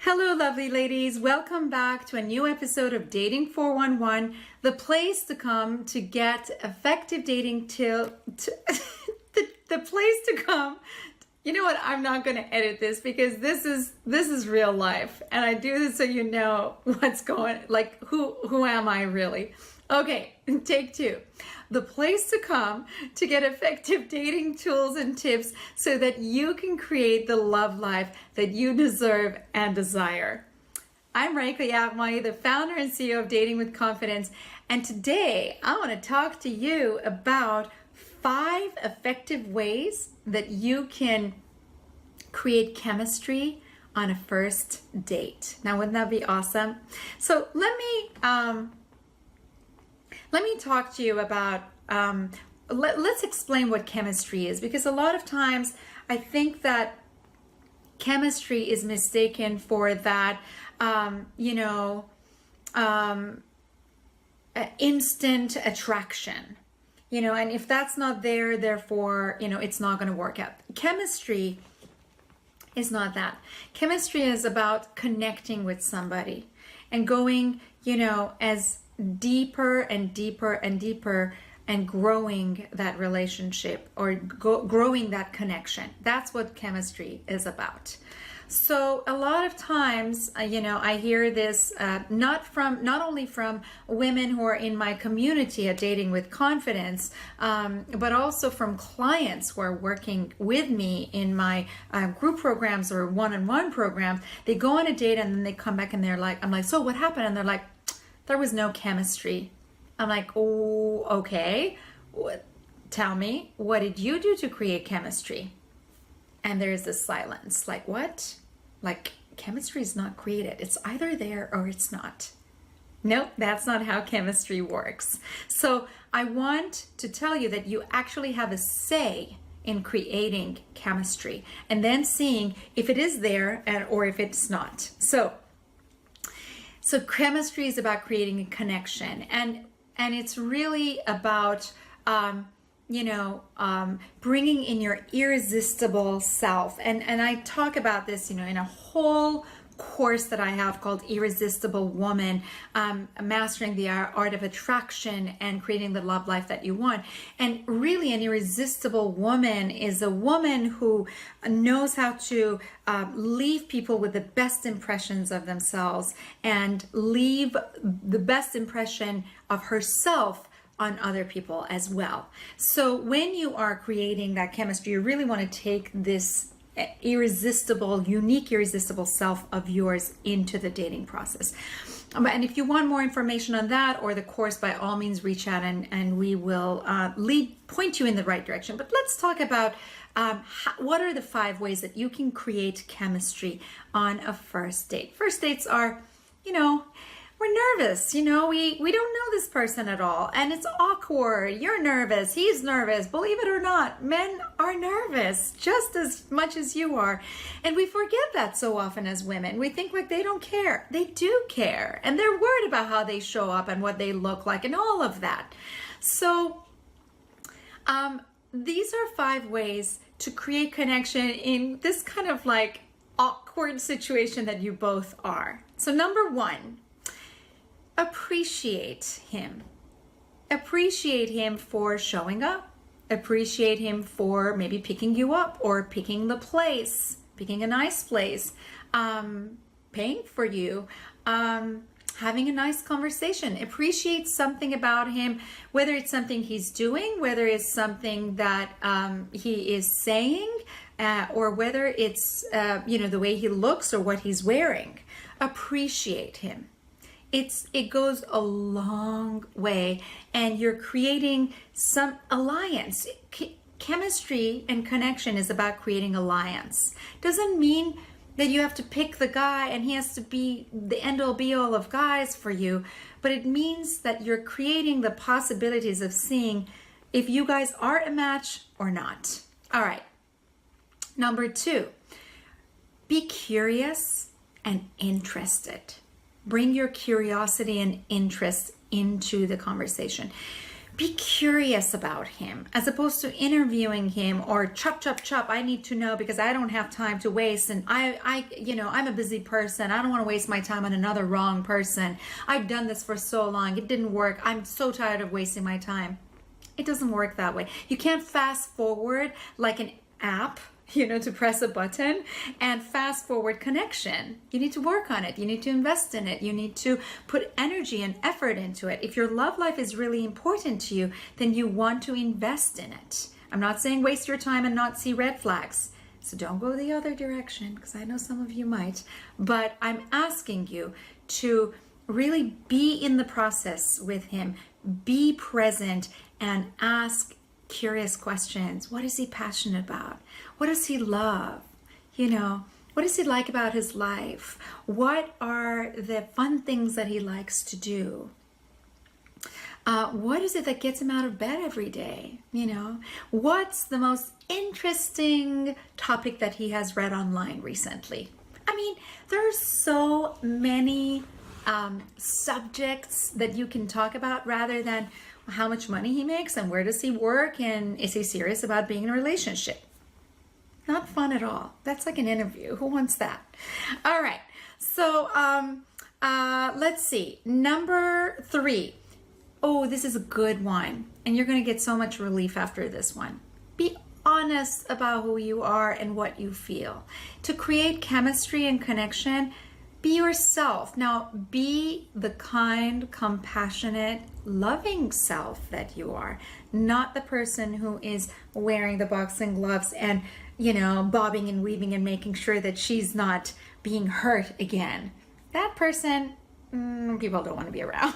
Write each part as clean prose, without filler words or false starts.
Hello, lovely ladies. Welcome back to a new episode of Dating 411, the place to come to get effective dating the place to come. You know what? I'm not going to edit this because this is real life, and I do this so you know what's going, like who am I really? Okay, take two. The place to come to get effective dating tools and tips so that you can create the love life that you deserve and desire. I'm Raeeka Yaghmai, the founder and CEO of Dating with Confidence, and today I want to talk to you about 5 effective ways that you can create chemistry on a first date. Now, wouldn't that be awesome? So let me talk to you about, let's explain what chemistry is, because a lot of times I think that chemistry is mistaken for that, instant attraction, and if that's not there, therefore, it's not going to work out. Chemistry is not that. Chemistry is about connecting with somebody and going, as deeper and deeper and deeper and growing that relationship or growing that connection. That's what chemistry is about. So a lot of times, I hear this not only from women who are in my community at Dating with Confidence, but also from clients who are working with me in my group programs or one-on-one programs. They go on a date and then they come back and they're like, I'm like, so what happened? And they're like, there was no chemistry. I'm like, oh, okay. Tell me, what did you do to create chemistry? And there's this silence. Like, what? Like, chemistry is not created. It's either there or it's not. Nope, that's not how chemistry works. So I want to tell you that you actually have a say in creating chemistry and then seeing if it is there or if it's not. So chemistry is about creating a connection, and it's really about bringing in your irresistible self. And I talk about this, in a whole course that I have called Irresistible Woman, Mastering the Art of Attraction and Creating the Love Life That You Want. And really, an irresistible woman is a woman who knows how to leave people with the best impressions of themselves and leave the best impression of herself on other people as well. So when you are creating that chemistry, you really want to take this unique, irresistible self of yours into the dating process. And if you want more information on that or the course, by all means, reach out and we will point you in the right direction. But let's talk about what are the 5 ways that you can create chemistry on a first date. First dates are, we're nervous, we don't know this person at all, and it's awkward. You're nervous, he's nervous. Believe it or not, men are nervous just as much as you are. And we forget that so often as women. We think like they don't care. They do care, and they're worried about how they show up and what they look like and all of that. So these are 5 ways to create connection in this kind of like awkward situation that you both are. So number 1, appreciate him. Appreciate him for showing up. Appreciate him for maybe picking you up or picking the place, picking a nice place, paying for you, having a nice conversation. Appreciate something about him, whether it's something he's doing, whether it's something that he is saying, or whether it's the way he looks or what he's wearing. Appreciate him. It goes a long way, and you're creating some alliance. Chemistry and connection is about creating alliance. Doesn't mean that you have to pick the guy and he has to be the end-all be-all of guys for you, but it means that you're creating the possibilities of seeing if you guys are a match or not. All right. Number 2, be curious and interested. Bring your curiosity and interest into the conversation. Be curious about him as opposed to interviewing him or chop, chop, chop. I need to know because I don't have time to waste. And I'm a busy person. I don't want to waste my time on another wrong person. I've done this for so long. It didn't work. I'm so tired of wasting my time. It doesn't work that way. You can't fast forward like an app, to press a button and fast forward connection. You need to work on it. You need to invest in it. You need to put energy and effort into it. If your love life is really important to you, then you want to invest in it. I'm not saying waste your time and not see red flags. So don't go the other direction, because I know some of you might. But I'm asking you to really be in the process with him, be present, and ask curious questions. What is he passionate about? What does he love? What does he like about his life? What are the fun things that he likes to do? What is it that gets him out of bed every day? What's the most interesting topic that he has read online recently? I mean, there are so many subjects that you can talk about rather than how much money he makes and where does he work and is he serious about being in a relationship. Not fun at all. That's like an interview. Who wants that? All right. So let's see. Number 3. Oh, this is a good one. And you're going to get so much relief after this one. Be honest about who you are and what you feel. To create chemistry and connection, be yourself. Now, be the kind, compassionate, loving self that you are. Not the person who is wearing the boxing gloves and, bobbing and weaving and making sure that she's not being hurt again. That person, people don't want to be around.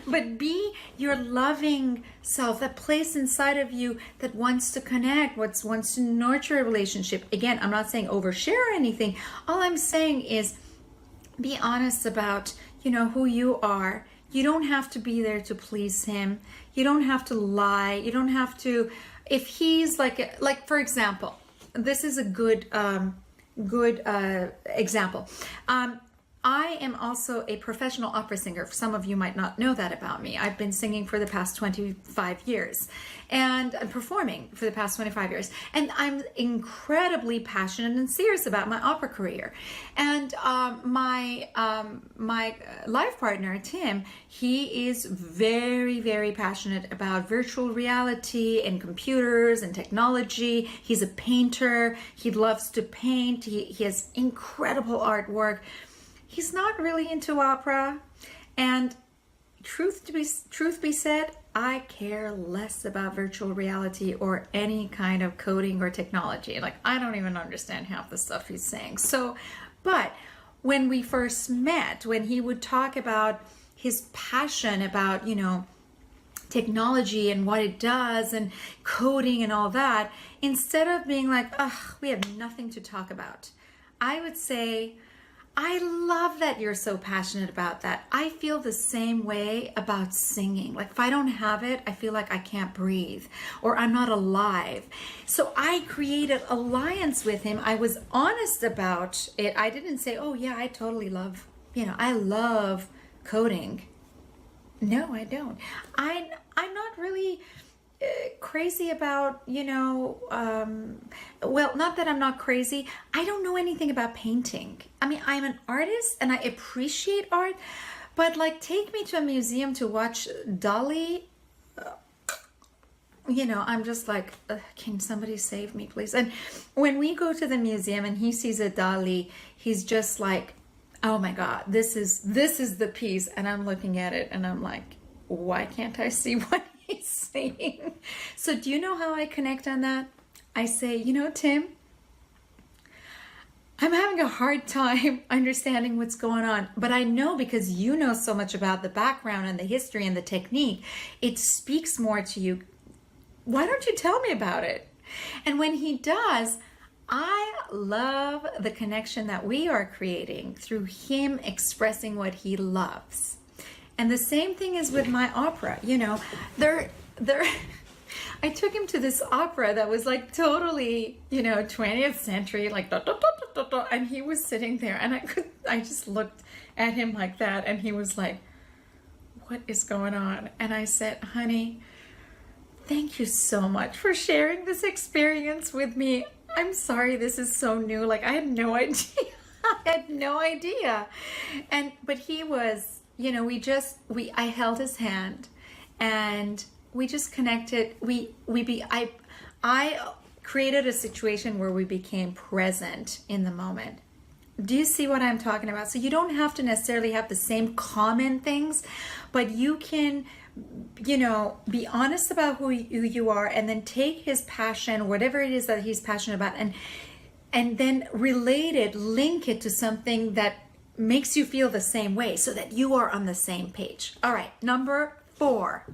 But be your loving self, that place inside of you that wants to connect, wants to nurture a relationship. Again, I'm not saying overshare or anything. All I'm saying is be honest about, who you are. You don't have to be there to please him. You don't have to lie. You don't have to, if he's like for example, this is a good example. I am also a professional opera singer. Some of you might not know that about me. I've been singing for the past 25 years and I'm performing for the past 25 years. And I'm incredibly passionate and serious about my opera career. And my life partner, Tim, he is very, very passionate about virtual reality and computers and technology. He's a painter. He loves to paint. He has incredible artwork. He's not really into opera, and truth be said, I care less about virtual reality or any kind of coding or technology. I don't even understand half the stuff he's saying. But when we first met, when he would talk about his passion about, technology and what it does and coding and all that, instead of being like, ugh, we have nothing to talk about, I would say, I love that you're so passionate about that. I feel the same way about singing. If I don't have it, I feel like I can't breathe or I'm not alive. So I created alliance with him. I was honest about it. I didn't say, oh yeah, I totally love, I love coding. No, I don't. I'm not really crazy about, well, not that I'm not crazy. I don't know anything about painting. I mean, I'm an artist and I appreciate art, but take me to a museum to watch Dali. I'm just like, can somebody save me, please? And when we go to the museum and he sees a Dali, he's just like, oh my God, this is the piece. And I'm looking at it and I'm like, why can't I see what he's saying? So do you know how I connect on that? I say, Tim, I'm having a hard time understanding what's going on, but I know because you know so much about the background and the history and the technique, it speaks more to you. Why don't you tell me about it? And when he does, I love the connection that we are creating through him expressing what he loves. And the same thing is with my opera. I took him to this opera that was totally, 20th century, and he was sitting there and I just looked at him like that and he was like, what is going on? And I said, honey, thank you so much for sharing this experience with me. I'm sorry this is so new. Like, I had no idea. I had no idea. But he was, you know, I held his hand and we just connected. I created a situation where we became present in the moment. Do you see what I'm talking about? So you don't have to necessarily have the same common things, but you can, you know, be honest about who you are, and then take his passion, whatever it is that he's passionate about, and then link it to something that makes you feel the same way so that you are on the same page. All right, number 4,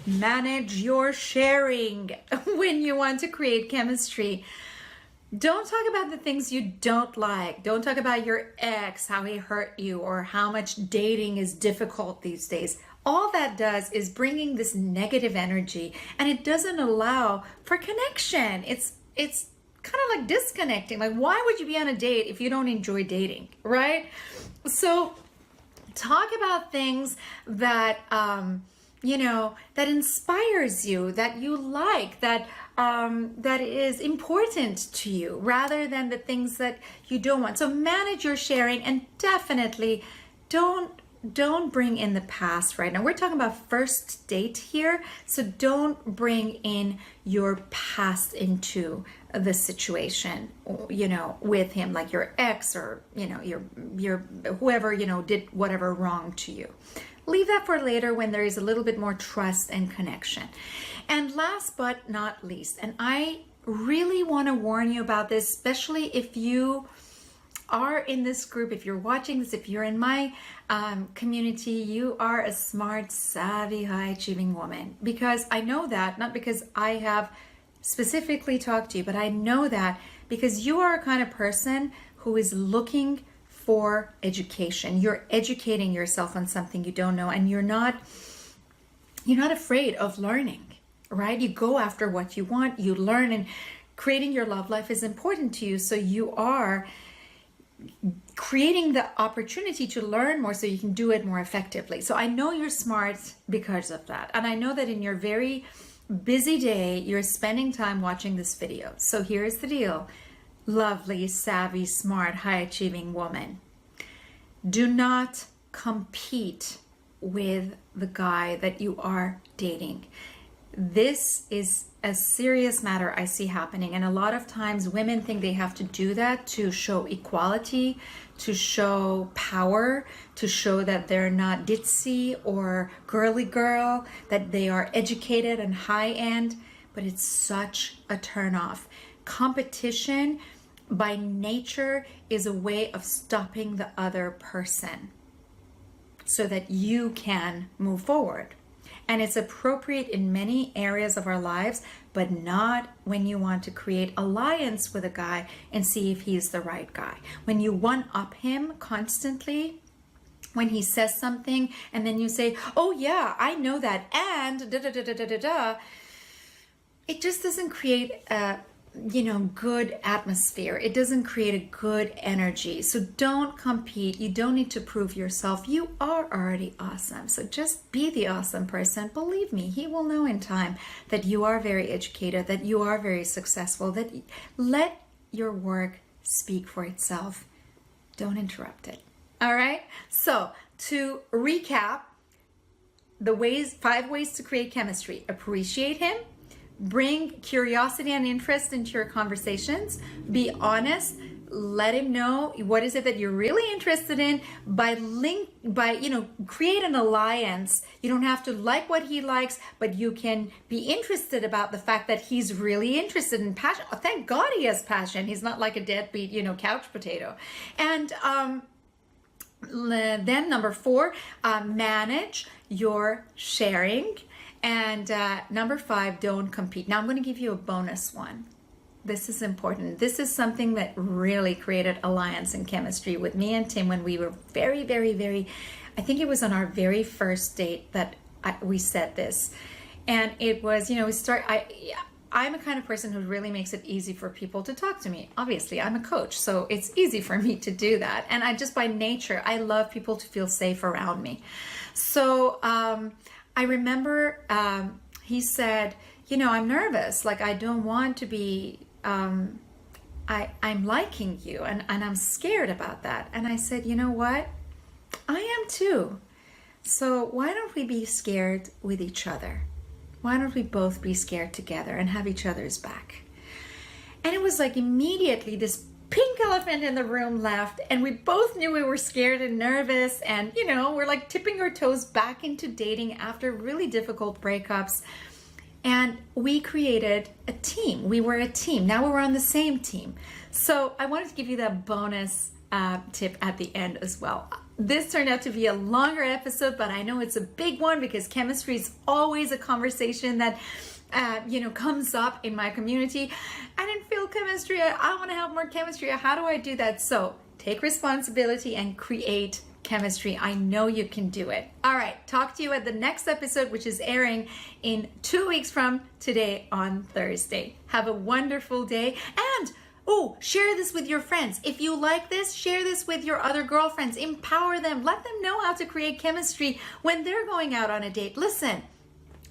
manage your sharing when you want to create chemistry. Don't talk about the things you don't like. Don't talk about your ex, how he hurt you, or how much dating is difficult these days. All that does is bringing this negative energy, and it doesn't allow for connection. It's kind of like disconnecting. Like, why would you be on a date if you don't enjoy dating, right? So talk about things that you know, that inspires you, that you like, that is important to you, rather than the things that you don't want. So manage your sharing, and definitely don't bring in the past right now. We're talking about first date here, so don't bring in your past into the situation, you know, with him, like your ex, or, you know, your whoever, you know, did whatever wrong to you. Leave that for later when there is a little bit more trust and connection. And last but not least, and I really want to warn you about this, especially if you are in this group, if you're watching this, if you're in my community, you are a smart, savvy, high-achieving woman. Because I know that, not because I have specifically talked to you, but I know that because you are a kind of person who is looking for education. You're educating yourself on something you don't know, and you're not afraid of learning, right? You go after what you want, you learn, and creating your love life is important to you. So you are creating the opportunity to learn more so you can do it more effectively. So I know you're smart because of that. And I know that in your very busy day, you're spending time watching this video. So here's the deal. Lovely, savvy, smart, high-achieving woman. Do not compete with the guy that you are dating. This is a serious matter I see happening, and a lot of times women think they have to do that to show equality, to show power, to show that they're not ditzy or girly girl, that they are educated and high-end, but it's such a turnoff. Competition by nature is a way of stopping the other person so that you can move forward. And it's appropriate in many areas of our lives, but not when you want to create alliance with a guy and see if he's the right guy. When you one-up him constantly, when he says something and then you say, oh yeah, I know that, and da-da-da-da-da-da-da, it just doesn't create a good atmosphere. It doesn't create a good energy. So don't compete. You don't need to prove yourself. You are already awesome. So just be the awesome person. Believe me, he will know in time that you are very educated, that you are very successful, that let your work speak for itself. Don't interrupt it. All right. So to recap, the 5 ways to create chemistry: appreciate him, bring curiosity and interest into your conversations, be honest, let him know what is it that you're really interested in, create an alliance. You don't have to like what he likes, but you can be interested about the fact that he's really interested in passion. Oh, thank God he has passion. He's not like a deadbeat, couch potato. And then number 4, manage your sharing. And number 5, don't compete. Now I'm going to give you a bonus one. This is important. This is something that really created alliance and chemistry with me and Tim when we were very, very, very, I think it was on our very first date that we said this. And it was, I'm a kind of person who really makes it easy for people to talk to me. Obviously, I'm a coach, so it's easy for me to do that. And I just by nature, I love people to feel safe around me. So I remember he said, I'm nervous. Like, I don't want to be, I'm liking you, and I'm scared about that. And I said, you know what? I am too. So why don't we be scared with each other? Why don't we both be scared together and have each other's back? And it was like immediately this pink elephant in the room left, and we both knew we were scared and nervous, and we're like tipping our toes back into dating after really difficult breakups. And we created a team. We were a team. Now we're on the same team. So I wanted to give you that bonus tip at the end as well. This turned out to be a longer episode, but I know it's a big one because chemistry is always a conversation that comes up in my community. I didn't feel chemistry. I want to have more chemistry. How do I do that? So take responsibility and create chemistry. I know you can do it. All right. Talk to you at the next episode, which is airing in 2 weeks from today on Thursday. Have a wonderful day. And share this with your friends. If you like this, share this with your other girlfriends. Empower them. Let them know how to create chemistry when they're going out on a date. Listen,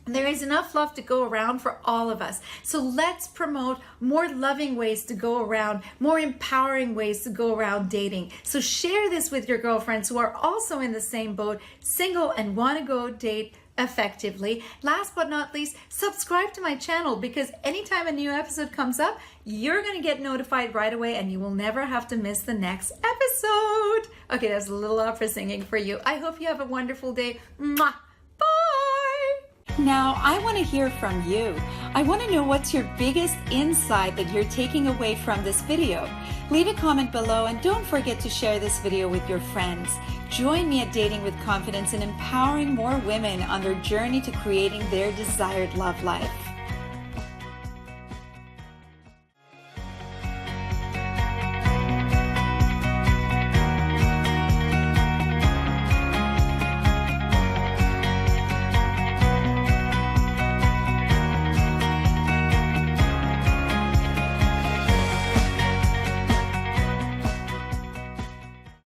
there is enough love to go around for all of us. So let's promote more loving ways to go around, more empowering ways to go around dating. So share this with your girlfriends who are also in the same boat, single and want to go date effectively. Last but not least, subscribe to my channel, because anytime a new episode comes up, you're going to get notified right away and you will never have to miss the next episode. Okay, that's a little opera singing for you. I hope you have a wonderful day. Mwah! Bye! Now, I want to hear from you. I want to know what's your biggest insight that you're taking away from this video. Leave a comment below and don't forget to share this video with your friends. Join me at Dating with Confidence and empowering more women on their journey to creating their desired love life.